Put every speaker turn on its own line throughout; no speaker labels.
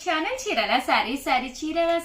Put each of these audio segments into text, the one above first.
Channel Chirala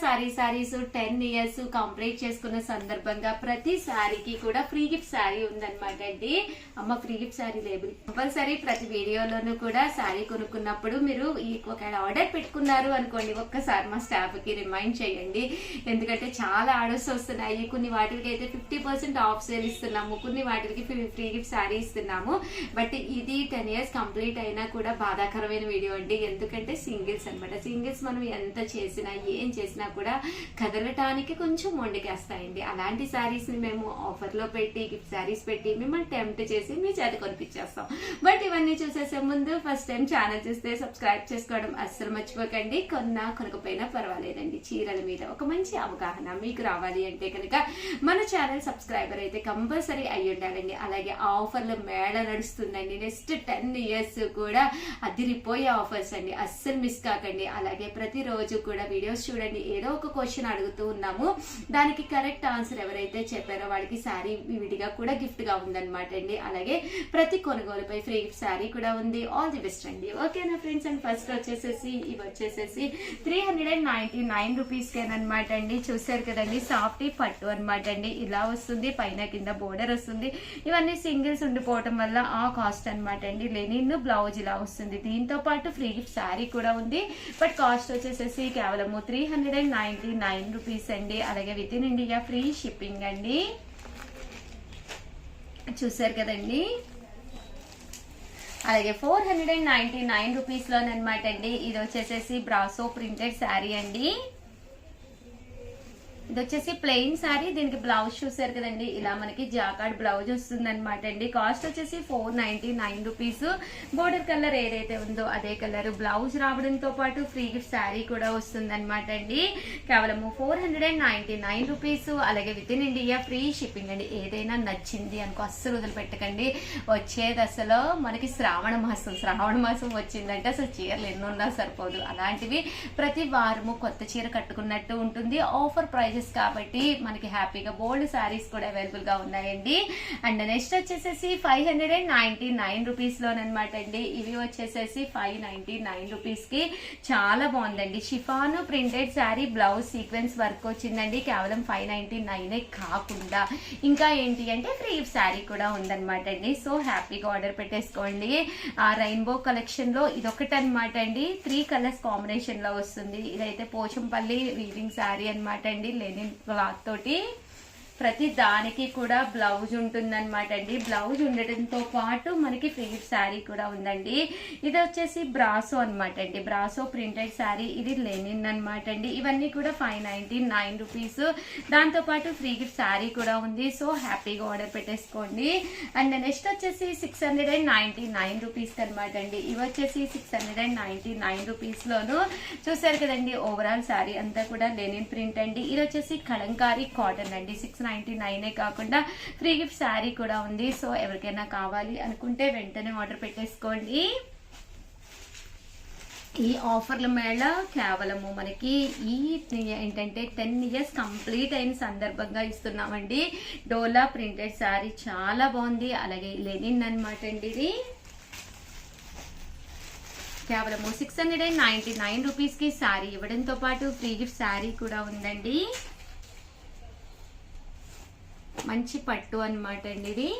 saris 10 years complete చేసుకున్న సందర్భంగా ప్రతి సారీకి కూడా ఫ్రీ గిఫ్ట్ సారీ ఉందన్నమాట అండి. అమ్మ free gift sorry label compulsory ప్రతి వీడియోలోనూ కూడా సారీ కొనుక్కున్నప్పుడు మీరు ఒకవేళ ఆర్డర్ పెట్టుకున్నారు అనుకోండి, ఒక్కసారి మా స్టాఫ్ కి రిమైండ్ చేయండి. ఎందుకంటే చాలా ఆర్డర్స్ వస్తున్నాయి. కొన్ని వాటికి అయితే 50% ఆఫ్ సేల్ ఇస్తున్నాము, కొన్ని వాటికి ఫ్రీ గిఫ్ట్ సారీ ఇస్తున్నాము. బట్ ఇది 10 ఇయర్స్ కంప్లీట్ అయినా కూడా బాధాకరమైన వీడియో అండి. ఎందుకంటే సింగిల్స్ అనమాట. సింగిల్స్ మనం ఎంత చేసినా ఏం చేసినా కూడా కదలటానికి కొంచెం మొండికేస్తాయండి. అలాంటి శారీస్ ని మేము ఆఫర్ లో పెట్టి గిఫ్ట్ శారీస్ పెట్టి మిమ్మల్ని టెంప్ట్ చేసి మీ చేత కొనిపించేస్తాం. బట్ ఇవన్నీ చూసేసే ముందు ఫస్ట్ టైం ఛానల్ చూస్తే సబ్స్క్రైబ్ చేసుకోవడం అస్సలు మర్చిపోకండి. కొనకపోయినా పర్వాలేదండి. చీరల మీద ఒక మంచి అవగాహన మీకు రావాలి అంటే కనుక మన ఛానల్ సబ్స్క్రైబర్ అయితే కంపల్సరీ అయ్యి ఉండాలండి. అలాగే ఆఫర్ల మేళ నడుస్తుందండి. నెక్స్ట్ 10 ఇయర్స్ కూడా అదిరిపోయే ఆఫర్స్ అండి. అస్సలు మిస్ కాకండి. అలాగే ప్రతిరోజు కూడా వీడియోస్ చూడండి. ఏదో ఒక క్వశ్చన్ అడుగుతూ ఉన్నాము, దానికి కరెక్ట్ ఆన్సర్ ఎవరైతే చెప్పారో వాళ్ళకి శారీ విడిగా కూడా గిఫ్ట్ గా ఉందన్నమాట అండి. అలాగే ప్రతి కొనుగోలుపై ఫ్రీ గిఫ్ట్ శారీ కూడా ఉంది. ఆల్ ది బెస్ట్ అండి. ఓకేనా ఫ్రెండ్స్? అండ్ ఫస్ట్ వచ్చేసేసి ఇవి వచ్చేసేసి 399 రూపీస్ కేనమాట అండి. చూసారు కదండి, సాఫ్ట్ పట్టు అనమాట అండి. ఇలా వస్తుంది, పైన కింద బోర్డర్ వస్తుంది. ఇవన్నీ సింగిల్స్ ఉండిపోవటం వల్ల ఆ కాస్ట్ అనమాట అండి. లెనిన్ బ్లౌజ్ ఇలా వస్తుంది. దీంతో పాటు ఫ్రీ గిఫ్ట్ శారీ కూడా ఉంది. బట్ కాస్ట్ వచ్చేసేసి కేవలం 399 రూపీస్ అండి. అలాగే with in India free shipping అండి. చూసారు కదండి. అలాగే 499 రూపీస్ లోనమాట అండి. ఇది వచ్చేసేసి బ్రాసో ప్రింటెడ్ శారీ అండి. ఇది వచ్చేసి ప్లెయిన్ శారీ. దీనికి బ్లౌజ్ చూసారు కదండి, ఇలా మనకి జాకార్డ్ బ్లౌజ్ వస్తుంది అనమాట అండి. కాస్ట్ వచ్చేసి 499 రూపీస్. బోర్డర్ కలర్ ఏదైతే ఉందో అదే కలర్ బ్లౌజ్ రావడంతో పాటు ఫ్రీ గిఫ్ట్ శారీ కూడా వస్తుంది అనమాట అండి. కేవలం 499 రూపీస్. అలాగే with in India free shipping అండి. ఏదైనా నచ్చింది అనుకో అస్సలు వదిలిపెట్టకండి. వచ్చేది అసలు మనకి శ్రావణ మాసం వచ్చిందంటే అసలు చీరలు ఎన్నున్నా సరిపోదు. అలాంటివి ప్రతి వారము కొత్త చీర కట్టుకున్నట్టు ఉంటుంది. ఆఫర్ ప్రైజెస్ కాబట్టి మనకి హ్యాపీగా బోల్డ్ శారీస్ కూడా అవైలబుల్ గా ఉన్నాయండి. అండ్ నెక్స్ట్ వచ్చేసేసి 599 రూపీస్ లోనమాట అండి. ఇవి వచ్చేసేసి 599 రూపీస్ కి చాలా బాగుందండి. Chiffon printed sari, blouse sequence work వచ్చిందండి. కేవలం 599 కాకుండా ఇంకా ఏంటి అంటే ఫ్రీ శారీ కూడా ఉందన్నమాట అండి. సో హ్యాపీగా ఆర్డర్ పెట్టేసుకోండి. ఆ రెయిన్బో కలెక్షన్ లో ఇదొకటి అనమాట అండి. 3 కలర్స్ కాంబినేషన్ లో వస్తుంది. ఇదైతే పోచంపల్లి వీవింగ్ శారీ అనమాట అండి. లెనిన్ క్లాత్ తోటి ప్రతి దానికి కూడా బ్లౌజ్ ఉంటుందన్నమాట అండి. బ్లౌజ్ ఉండటంతో పాటు మనకి ఫ్రీ గిఫ్ట్ శారీ కూడా ఉందండి. ఇది వచ్చేసి బ్రాసో అనమాట అండి. Brasso printed sari. ఇది లెనిన్ అనమాట అండి. ఇవన్నీ కూడా 599 రూపీస్. దాంతో పాటు ఫ్రీ గిఫ్ట్ శారీ కూడా ఉంది. సో హ్యాపీగా ఆర్డర్ పెట్టేసుకోండి. అండ్ నెక్స్ట్ వచ్చేసి 699 రూపీస్ అనమాట అండి. ఇవి వచ్చేసి 699 రూపీస్ లోను చూసారు కదండి. ఓవరాల్ శారీ అంతా కూడా లెనిన్ ప్రింట్ అండి. ఇది వచ్చేసి కలంకారీ కాటన్ అండి. 699 కాకుండా ఫ్రీ గిఫ్ట్ శారీ కూడా ఉంది. సో ఎవరికైనా కావాలి అనుకుంటే వెంటనే ఆర్డర్ పెట్టేసుకోండి. ఈ ఆఫర్ల మేళ కేవలము మనకి ఈ ఏంటంటే 10 ఇయర్స్ కంప్లీట్ అయిన సందర్భంగా ఇస్తున్నామండి. డోలా ప్రింటెడ్ శారీ చాలా బాగుంది. అలాగే లెనిన్ అనమాట అండి. ఇది కేవలం 699 రూపీస్ కి శారీ ఇవ్వడంతో పాటు ఫ్రీ గిఫ్ట్ శారీ కూడా ఉందండి. మంచి పట్టు అనమాట అండి. ఇది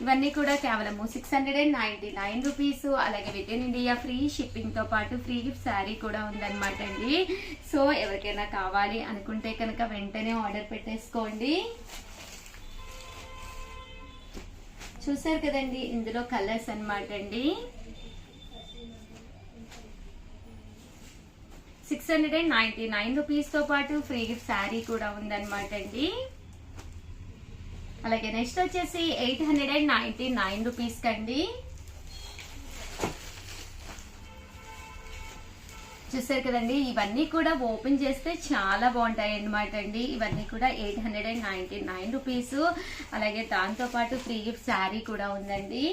ఇవన్నీ కూడా కేవలం 699 రూపీస్. అలాగే with in India free shipping తో పాటు ఫ్రీ గిఫ్ట్ శారీ కూడా ఉందన్నమాట అండి. సో ఎవరికైనా కావాలి అనుకుంటే కనుక వెంటనే ఆర్డర్ పెట్టేసుకోండి. చూసారు కదండి, ఇందులో కలర్స్ అనమాట అండి. 699 రూపీస్ తో పాటు ఫ్రీ గిఫ్ట్ శారీ కూడా ఉందన్నమాట అండి. అలాగే నెక్స్ట్ వచ్చేసి 899 రూపీస్ కండి. చూసారు కదండి, ఇవన్నీ కూడా ఓపెన్ చేస్తే చాలా బాగుంటాయి అన్నమాట అండి. ఇవన్నీ కూడా 899 రూపీస్. అలాగే దాంతో పాటు ఫ్రీ గిఫ్ట్ శారీ కూడా ఉందండి.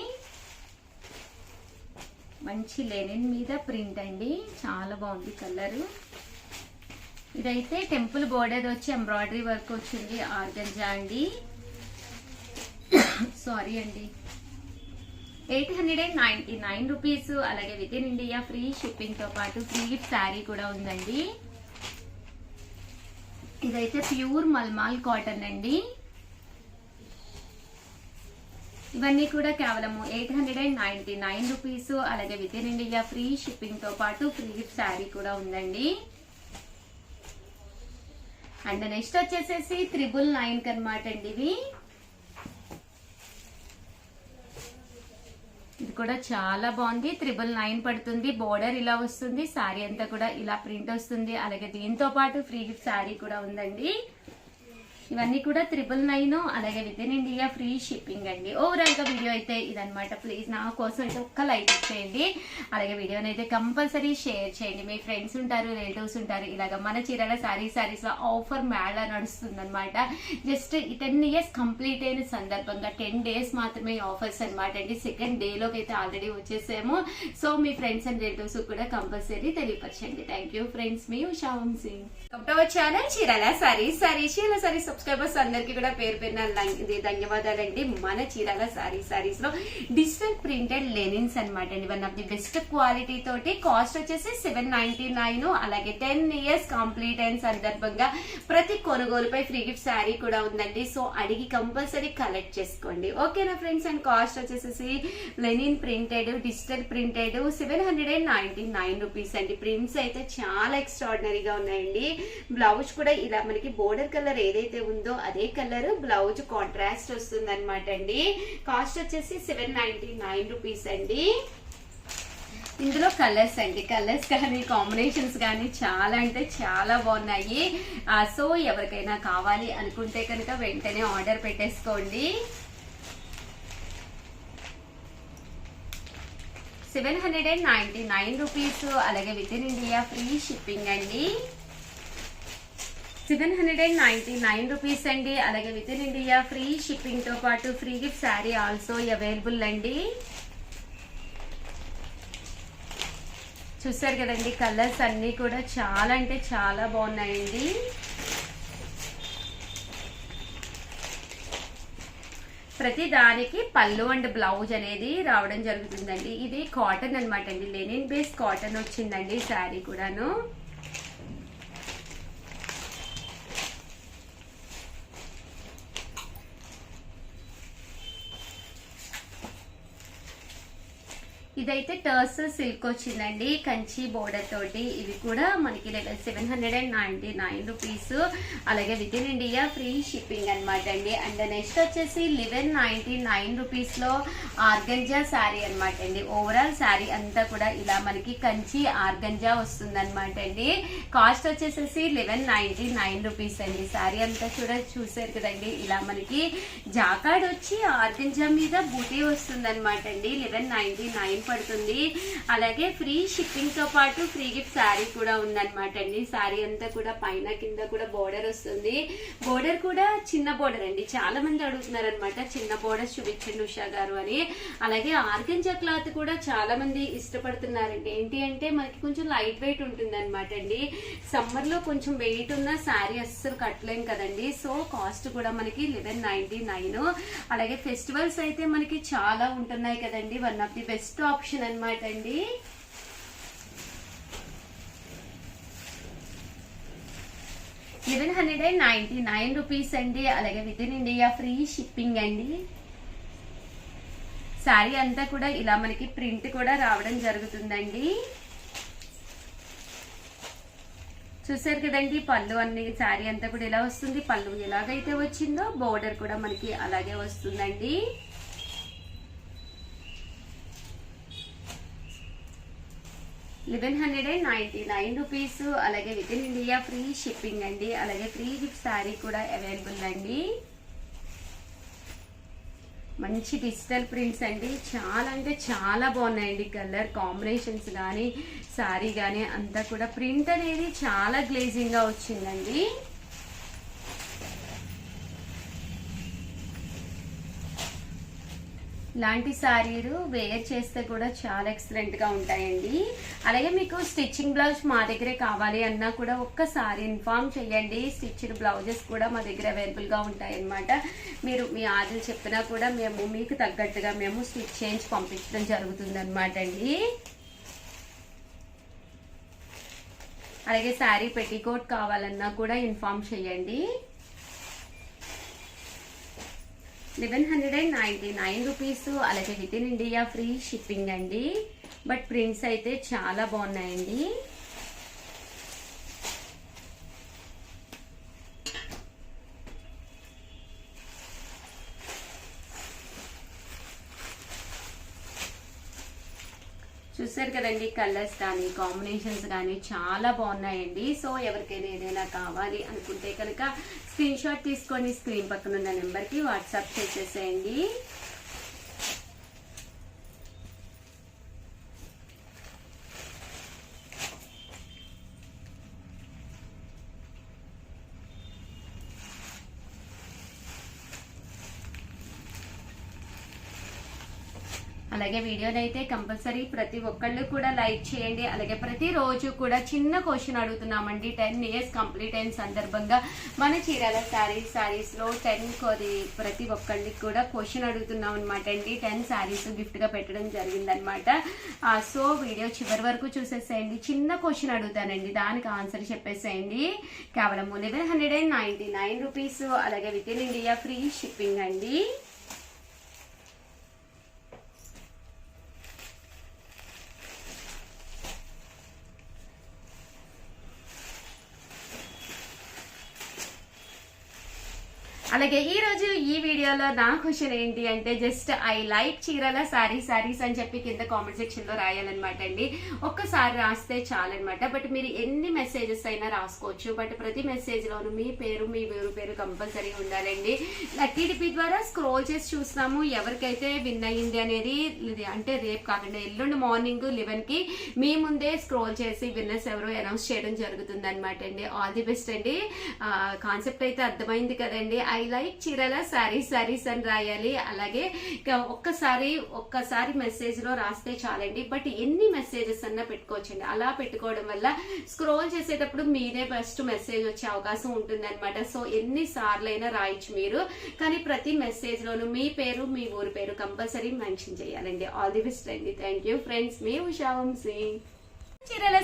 మంచి లెనిన్ మీద ప్రింట్ అండి. చాలా బాగుంది కలరు. ఇదైతే టెంపుల్ బోర్డర్ వచ్చి ఎంబ్రాయిడరీ వర్క్ వచ్చింది. ఆర్గంజా అండి. సారీ అండి. 899 రూపీస్. అలాగే with in India free shipping తో పాటు ఫ్రీ గిఫ్ట్ శారీ కూడా ఉందండి. ఇదైతే ప్యూర్ మల్మాల్ కాటన్ అండి. ఇవన్నీ కూడా కేవలం 899 రూపీస్. అలాగే with in India free shipping తో పాటు ఫ్రీ గిఫ్ట్ శారీ కూడా ఉందండి. అండ్ నెక్స్ట్ వచ్చేసేసి 999 అనమాట అండి. ఇది కూడా చాలా బాగుంది. 999 పడుతుంది. బోర్డర్ ఇలా వస్తుంది. శారీ అంతా కూడా ఇలా ప్రింట్ వస్తుంది. అలాగే దీంతో పాటు ఫ్రీ గిఫ్ట్ శారీ కూడా ఉందండి. ఇవన్నీ కూడా 999. అలాగే with in India free shipping అండి. ఓవరాల్ గా వీడియో అయితే ఇదనమాట. ప్లీజ్ నా కోసం అయితే ఒక్క లైక్ ఇచ్చేయండి. అలాగే వీడియోని అయితే కంపల్సరీ షేర్ చేయండి. మీ ఫ్రెండ్స్ ఉంటారు, రిలేటివ్స్ ఉంటారు. ఇలాగ మన చీరాల సారీస్ లో ఆఫర్ మేళా నడుస్తుంది అనమాట. జస్ట్ 10 years కంప్లీట్ అయిన సందర్భంగా 10 days మాత్రమే ఆఫర్స్ అనమాట అండి. సెకండ్ డే లోకి అయితే ఆల్రెడీ వచ్చేసాము. సో మీ ఫ్రెండ్స్ అండ్ రిలేటివ్స్ కూడా కంపల్సరీ తెలియపరచండి. Thank you friends. మీ ఉషా వంశీ. ఛానల్ చీరాల సారీస్ సబ్స్క్రైబర్స్ అందరికి కూడా పేరు పేరున ధన్యవాదాలండి. మన చీరాల సారీస్ లో డిజిటల్ ప్రింటెడ్ లెనిన్స్ అనమాట అండి. One of the best quality తోటి కాస్ట్ వచ్చేసి 799. అలాగే 10 years కంప్లీట్ అయిన సందర్భంగా ప్రతి కొనుగోలుపై ఫ్రీ గిఫ్ట్ శారీ కూడా ఉందండి. సో అడిగి కంపల్సరీ కలెక్ట్ చేసుకోండి. ఓకేనా ఫ్రెండ్స్. అండ్ కాస్ట్ వచ్చేసి Lenin printed digital printed 799 rupees అండి. ప్రింట్స్ అయితే చాలా ఎక్స్ట్రాడినరీగా ఉన్నాయండి. బ్లౌజ్ కూడా ఇలా మనకి బోర్డర్ కలర్ ఏదైతే ఉందో అదే కలర్ బ్లౌజ్ కాంట్రాస్ట్ వస్తుంది అనమాట అండి. కాస్ట్ వచ్చేసి 799 రూపీస్ అండి. ఇందులో కలర్స్ అండి, కలర్స్ కానీ కాంబినేషన్స్ కానీ చాలా అంటే చాలా బాగున్నాయి. సో ఎవరికైనా కావాలి అనుకుంటే కనుక వెంటనే ఆర్డర్ పెట్టేసుకోండి. 799 రూపీస్. అలాగే with in India free shipping అండి. 799 రూపీస్ అండి. అలాగే with in India free shipping తో పాటు free gift sari also available అండి. చూసారు కదండి, కలర్స్ అన్ని కూడా చాలా అంటే చాలా బాగున్నాయండి. ప్రతి దానికి పళ్ళు అండ్ బ్లౌజ్ అనేది రావడం జరుగుతుందండి. ఇది కాటన్ అనమాట అండి. లెనిన్ బేస్ కాటన్ వచ్చిందండి శారీ కూడాను. ఇదైతే టర్స్ సిల్క్ వచ్చిందండి కంచి బోర్డర్ తోటి. ఇవి కూడా మనకి 799 రూపీస్. అలాగే with in India free shipping అనమాట అండి. అండ్ నెక్స్ట్ వచ్చేసి 1199 రూపీస్ లో ఆర్గంజా శారీ అనమాట అండి. ఓవరాల్ శారీ అంతా కూడా ఇలా మనకి కంచి ఆర్గంజా వస్తుంది అనమాట అండి. కాస్ట్ వచ్చేసేసి 1199 రూపీస్ అండి. శారీ అంతా కూడా చూసారు కదండి, ఇలా మనకి జాకాడ్ వచ్చి ఆర్గంజా మీద బూటీ వస్తుంది అనమాట అండి. 1199 పడుతుంది. అలాగే ఫ్రీ షిప్పింగ్ తో పాటు ఫ్రీ గిఫ్ట్ శారీ కూడా ఉందన్నమాట అండి. శారీ అంతా కూడా పైన కింద కూడా బోర్డర్ వస్తుంది. బోర్డర్ కూడా చిన్న బోర్డర్ అండి. చాలా మంది అడుగుతున్నారు అనమాట, చిన్న బోర్డర్ చూపించండి ఉషా గారు అని. అలాగే ఆర్గంజా క్లాత్ కూడా చాలా మంది ఇష్టపడుతున్నారండి. ఏంటి అంటే మనకి కొంచెం లైట్ వెయిట్ ఉంటుంది అనమాట అండి. సమ్మర్ లో కొంచెం వెయిట్ ఉన్న శారీ అస్సలు కట్టలేం కదండి. సో కాస్ట్ కూడా మనకి 1199. అలాగే ఫెస్టివల్స్ అయితే మనకి చాలా ఉంటున్నాయి కదండి. One of the best option అనమాట అండి. రూపీస్ అండి. అలాగే with in India free shipping అండి. శారీ అంతా కూడా ఇలా మనకి ప్రింట్ కూడా రావడం జరుగుతుందండి. చూసారు కదండి, పళ్ళు అన్ని శారీ అంతా కూడా ఇలా వస్తుంది. పళ్ళు ఎలాగైతే వచ్చిందో బోర్డర్ కూడా మనకి అలాగే వస్తుందండి. రూపీస్. అలాగే with in India free shipping అండి. అలాగే ఫ్రీ గిఫ్ట్ శారీ కూడా అవైలబుల్ అండి. మంచి డిజిటల్ ప్రింట్స్ అండి. చాలా అంటే చాలా బాగున్నాయండి. కలర్ కాంబినేషన్స్ కానీ శారీ కానీ అంతా కూడా ప్రింట్ అనేది చాలా గ్లేజింగ్ గా వచ్చిందండి. ఇలాంటి శారీలు వేర్ చేస్తే కూడా చాలా ఎక్సలెంట్ గా ఉంటాయండి. అలాగే మీకు స్టిచ్చింగ్ బ్లౌజ్ మా దగ్గరే కావాలి అన్నా కూడా ఒక్కసారి ఇన్ఫార్మ్ చేయండి. స్టిచ్డ్ బ్లౌజెస్ కూడా మా దగ్గర అవైలబుల్ గా ఉంటాయి అన్నమాట. మీరు మీ ఆర్డర్ చెప్పినా కూడా మేము మీకు తగ్గట్టుగా మేము స్టిచ్ చేయించి పంపించడం జరుగుతుంది అనమాట అండి. అలాగే శారీ పెట్టికోట్ కావాలన్నా కూడా ఇన్ఫార్మ్ చేయండి. 1199 రూపీస్. అలాగే with in India free shipping అండి. బట్ ప్రింట్స్ అయితే చాలా బాగున్నాయండి. చూసారు కదండి, కలర్స్ కానీ కాంబినేషన్స్ కానీ చాలా బాగున్నాయండి. సో ఎవరికైనా ఏదైనా కావాలి అనుకుంటే కనుక స్క్రీన్ షాట్ తీసుకొని స్క్రీన్ పక్కన ఉన్న నెంబర్కి వాట్సాప్ చేసేసేయండి. అలాగే వీడియోని అయితే కంపల్సరీ ప్రతి ఒక్కళ్ళు కూడా లైక్ చేయండి. అలాగే ప్రతిరోజు కూడా చిన్న క్వశ్చన్ అడుగుతున్నామండి. 10 years కంప్లీట్ అయిన సందర్భంగా మన చీరాల శారీస్ లో 10 ప్రతి ఒక్కళ్ళకి కూడా క్వశ్చన్ అడుగుతున్నాం అనమాట అండి. 10 శారీస్ గిఫ్ట్ గా పెట్టడం జరిగిందనమాట. సో వీడియో చివరి వరకు చూసేసేయండి. చిన్న క్వశ్చన్ అడుగుతానండి, దానికి ఆన్సర్ చెప్పేసేయండి. కేవలం 1199 రూపీస్. అలాగే with in India free shipping అండి. అలాగే ఈ రోజు ఈ వీడియోలో నా క్వశ్చన్ ఏంటి అంటే just I like Chirala saris అని చెప్పి కింద కామెంట్ సెక్షన్ లో రాయాలన్నమాట అండి. ఒక్కసారి రాస్తే చాలన్నమాట. బట్ మీరు ఎన్ని మెసేజెస్ అయినా రాసుకోవచ్చు. బట్ ప్రతి మెసేజ్ లోను మీ పేరు మీ ఊరు పేరు కంపల్సరీ ఉండాలండి. లక్కీ డిపి ద్వారా స్క్రోల్ చేసి చూస్తాము ఎవరికైతే విన్ అయ్యింది అనేది. అంటే రేపు కాకుండా ఎల్లుండి మార్నింగ్ 11 కి మీ ముందే స్క్రోల్ చేసి విన్నర్స్ ఎవరో అనౌన్స్ చేయడం జరుగుతుంది అనమాట అండి. ఆల్ ది బెస్ట్ అండి. కాన్సెప్ట్ అయితే అర్థమైంది కదండి. ఐ లైక్ చీరాల శారీస్ అని రాయాలి. అలాగే ఒక్కసారి మెసేజ్ లో రాస్తే చాలండి. బట్ ఎన్ని మెసేజెస్ అన్నా పెట్టుకోవచ్చండి. అలా పెట్టుకోవడం వల్ల స్క్రోల్ చేసేటప్పుడు మీరే ఫస్ట్ మెసేజ్ వచ్చే అవకాశం ఉంటుంది అనమాట. సో ఎన్ని సార్లు అయినా రాయొచ్చు మీరు. కానీ ప్రతి మెసేజ్ లోను మీ పేరు మీ ఊరి పేరు కంపల్సరీ మెన్షన్ చేయాలండి. ఆల్ ది బెస్ట్ అండి. Thank you friends. మీ ఉషా వంశీ. చీరాల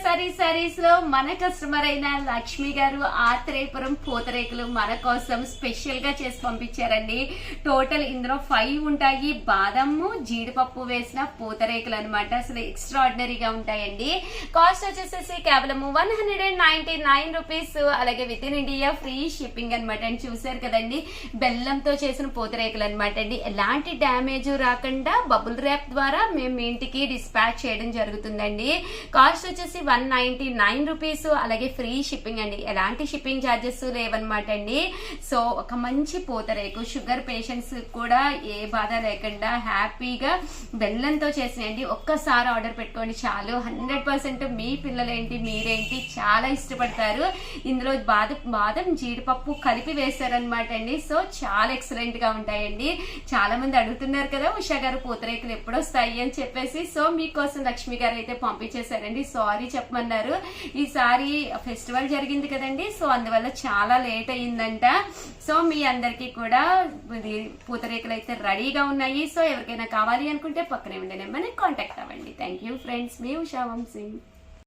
శారీస్ లో మన కస్టమర్ అయిన లక్ష్మి గారు ఆత్రేయపురం పూతరేకులు మన కోసం స్పెషల్ గా చేసి పంపించారండి. టోటల్ ఇందులో 5 ఉంటాయి. బాదము జీడిపప్పు వేసిన పూతరేకులు అనమాట. అసలు ఎక్స్ట్రా ఆర్డినరీగా ఉంటాయండి. కాస్ట్ వచ్చేసేసి కేవలం 199 రూపీస్. అలాగే with in India free shipping అనమాట అండి. చూసారు కదండి, బెల్లంతో చేసిన పూతరేకులు అనమాట అండి. ఎలాంటి డ్యామేజ్ రాకుండా బబుల్ ర్యాప్ ద్వారా మేము మీ ఇంటికి డిస్పాచ్ చేయడం జరుగుతుందండి. కాస్ట్ వచ్చేసి 199 రూపీస్. అలాగే ఫ్రీ షిప్పింగ్ అండి. ఎలాంటి షిప్పింగ్ ఛార్జెస్ లేవన్నమాట అండి. సో ఒక మంచి పూతరేకు షుగర్ పేషెంట్స్ కూడా ఏ బాధ లేకుండా హ్యాపీగా బెల్లంతో చేసినండి. ఒక్కసారి ఆర్డర్ పెట్టుకోండి చాలు. 100% మీ పిల్లలేంటి మీరేంటి చాలా ఇష్టపడతారు. ఇందులో బాదం జీడిపప్పు కలిపి వేస్తారనమాట అండి. సో చాలా ఎక్సలెంట్ గా ఉంటాయండి. చాలా మంది అడుగుతున్నారు కదా ఉషా గారు పూతరేకులు ఎప్పుడు వస్తాయి అని చెప్పేసి. సో మీకోసం లక్ష్మి గారు అయితే పంపించేశారండి. సారీ చెప్పమన్నారు. ఈసారి ఫెస్టివల్ జరిగింది కదండి. సో అందువల్ల చాలా లేట్ అయ్యిందంట. సో మీ అందరికీ కూడా పూతరేకులు అయితే రెడీగా ఉన్నాయి. సో ఎవరికైనా కావాలి అనుకుంటే పక్కనే ఉండే నెంబర్ని కాంటాక్ట్ అవ్వండి. Thank you friends. మీ ఉషా వంశీ.